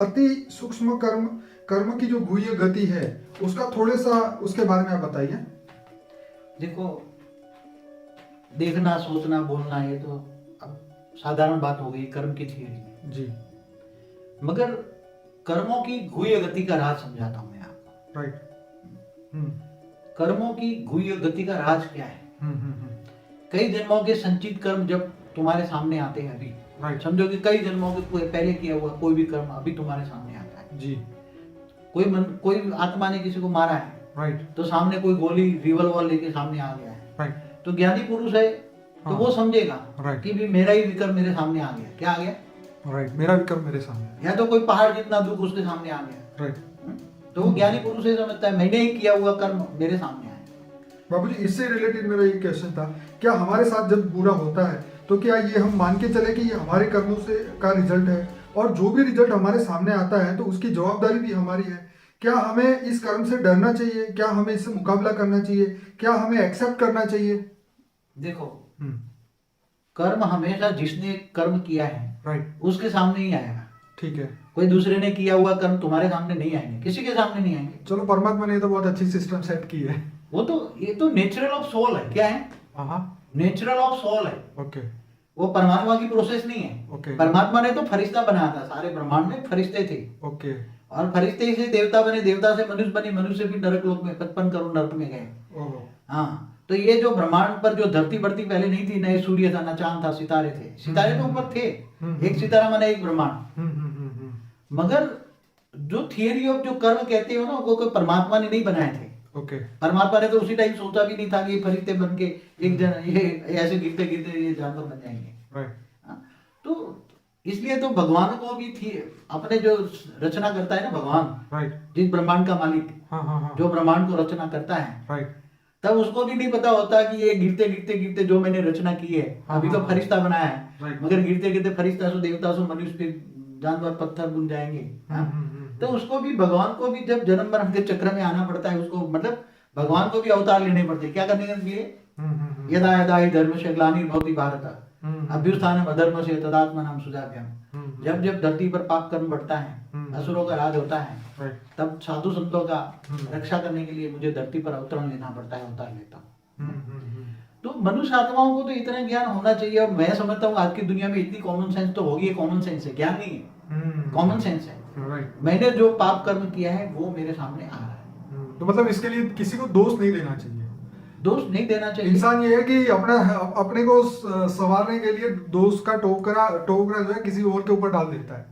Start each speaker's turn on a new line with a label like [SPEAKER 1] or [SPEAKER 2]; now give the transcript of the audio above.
[SPEAKER 1] अति सूक्ष्म कर्म कर्म की जो गुह्य गति है उसका थोड़े सा उसके बारे में आप बताइए।
[SPEAKER 2] देखो, देखना, सोचना, बोलना ये तो अब साधारण बात हो गई कर्म की थियरी।
[SPEAKER 1] जी।
[SPEAKER 2] मगर कर्मों की गुह्य गति का राज समझाता हूं मैं आपको।
[SPEAKER 1] राइट।
[SPEAKER 2] कर्मों की गुह्य गति का राज क्या है? कई जन्मों के संचित कर्म जब तुम्हारे सामने आते हैं अभी,
[SPEAKER 1] राइट।
[SPEAKER 2] समझो कि कई जन्मों के पहले किया हुआ कोई भी कर्म अभी तुम्हारे सामने आता है।
[SPEAKER 1] जी।
[SPEAKER 2] कोई आत्मा ने किसी को मारा है,
[SPEAKER 1] राइट।
[SPEAKER 2] तो सामने कोई गोली रिवॉल्वर लेके सामने आ गया है,
[SPEAKER 1] राइट।
[SPEAKER 2] तो ज्ञानी पुरुष है तो वो समझेगा
[SPEAKER 1] राइट।
[SPEAKER 2] कि भी मेरा ही विकर्म मेरे सामने आ गया। क्या आ गया?
[SPEAKER 1] राइट, मेरा विक्रम मेरे सामने।
[SPEAKER 2] या तो कोई पहाड़ जितना दुख उसके सामने आ गया।
[SPEAKER 1] राइट।
[SPEAKER 2] तो वो ज्ञानी पुरुष ही समझता है मैंने ही किया हुआ कर्म मेरे सामने आया।
[SPEAKER 1] बाबूजी, इससे रिलेटेड मेरा एक क्वेश्चन था, क्या हमारे साथ जब बुरा होता है तो क्या ये हम मान के चले कि ये हमारे कर्मों से का रिजल्ट है, और जो भी रिजल्ट हमारे सामने आता है तो उसकी जवाबदारी भी हमारी है? क्या हमें इस कर्म से डरना चाहिए? क्या हमें इससे मुकाबला करना चाहिए? क्या हमें एक्सेप्ट करना चाहिए?
[SPEAKER 2] देखो, कर्म हमेशा जिसने कर्म किया है
[SPEAKER 1] राइट,
[SPEAKER 2] उसके सामने ही आएगा।
[SPEAKER 1] ठीक है।
[SPEAKER 2] कोई दूसरे ने किया हुआ कर्म तुम्हारे सामने नहीं आएंगे, किसी के सामने नहीं आएंगे।
[SPEAKER 1] चलो, परमात्मा ने तो बहुत अच्छी सिस्टम सेट की है।
[SPEAKER 2] वो तो ये तो नेचुरल ऑफ सोल है। क्या है?
[SPEAKER 1] हाँ।
[SPEAKER 2] नेचुरल ऑफ सोल है।
[SPEAKER 1] ओके।
[SPEAKER 2] वो परमात्मा की प्रोसेस नहीं है।
[SPEAKER 1] ओके।
[SPEAKER 2] परमात्मा ने तो फरिश्ता बनाया था, सारे ब्रह्मांड में फरिश्ते थे।
[SPEAKER 1] ओके।
[SPEAKER 2] और फरिश्ते से देवता बने, देवता से मनुष्य बने, मनुष्य भी नरक लोक में 55 करोड़ नरक में गए।
[SPEAKER 1] ओहो।
[SPEAKER 2] हाँ, तो ये जो ब्रह्मांड पर जो धरती बढ़ती पहले नहीं थी, न सूर्य था, न चांद था, सितारे थे। सितारे तो ऊपर थे, एक सितारा माने एक ब्रह्मांड। मगर जो थियरी ऑफ जो कर्म कहते हो ना, वो कोई परमात्मा ने नहीं बनाए थे।
[SPEAKER 1] ओके।
[SPEAKER 2] परमात्मा ने तो उसी टाइम सोचा भी नहीं था कि फरिश्ते बन के एक जन ये ऐसे गिरते गिरते ये जानवर बन जाएंगे।
[SPEAKER 1] राइट।
[SPEAKER 2] तो इसलिए तो भगवान को भी थी अपने जो रचना करता है ना भगवान,
[SPEAKER 1] राइट,
[SPEAKER 2] जिस ब्रह्मांड का मालिक,
[SPEAKER 1] हाँ,
[SPEAKER 2] जो ब्रह्मांड को रचना करता है,
[SPEAKER 1] राइट,
[SPEAKER 2] तब उसको भी नहीं पता होता कि ये गिरते गिरते गिरते जो मैंने रचना की है, अभी तो फरिश्ता बनाया है,
[SPEAKER 1] राइट,
[SPEAKER 2] मगर गिरते गिरते फरिश्ता सो देवता सो मनुष्य फिर जानवर पत्थर बन जाएंगे। तो उसको भी, भगवान को भी जब जन्म मरण के चक्र में आना पड़ता है, उसको मतलब भगवान को भी अवतार लेने पड़ते हैं। क्या करने के लिए? यदा यदा हि धर्मस्य ग्लानिर्भवति भारत अभ्युत्थानम् अधर्मस्य तदात्मानं सुजाभ्यम्। जब जब धरती पर पाप कर्म बढ़ता है, असुरों का राज होता है, तब साधु संतों का रक्षा करने के लिए मुझे धरती पर अवतरण लेना पड़ता है, अवतार लेता हूँ। तो मनुष्य आत्माओं को तो इतना ज्ञान होना चाहिए। और मैं समझता हूँ आज की दुनिया में इतनी कॉमन सेंस तो होगी, कॉमन सेंस है, ज्ञान नहीं है, कॉमन सेंस है। मैंने जो पाप कर्म किया है वो मेरे सामने आ रहा है।
[SPEAKER 1] तो मतलब इसके लिए किसी को दोष नहीं देना चाहिए।
[SPEAKER 2] दोष नहीं देना चाहिए।
[SPEAKER 1] इंसान ये है कि अपने को संवारने के लिए दोष का टोकरा जो है किसी और के ऊपर डाल देता है।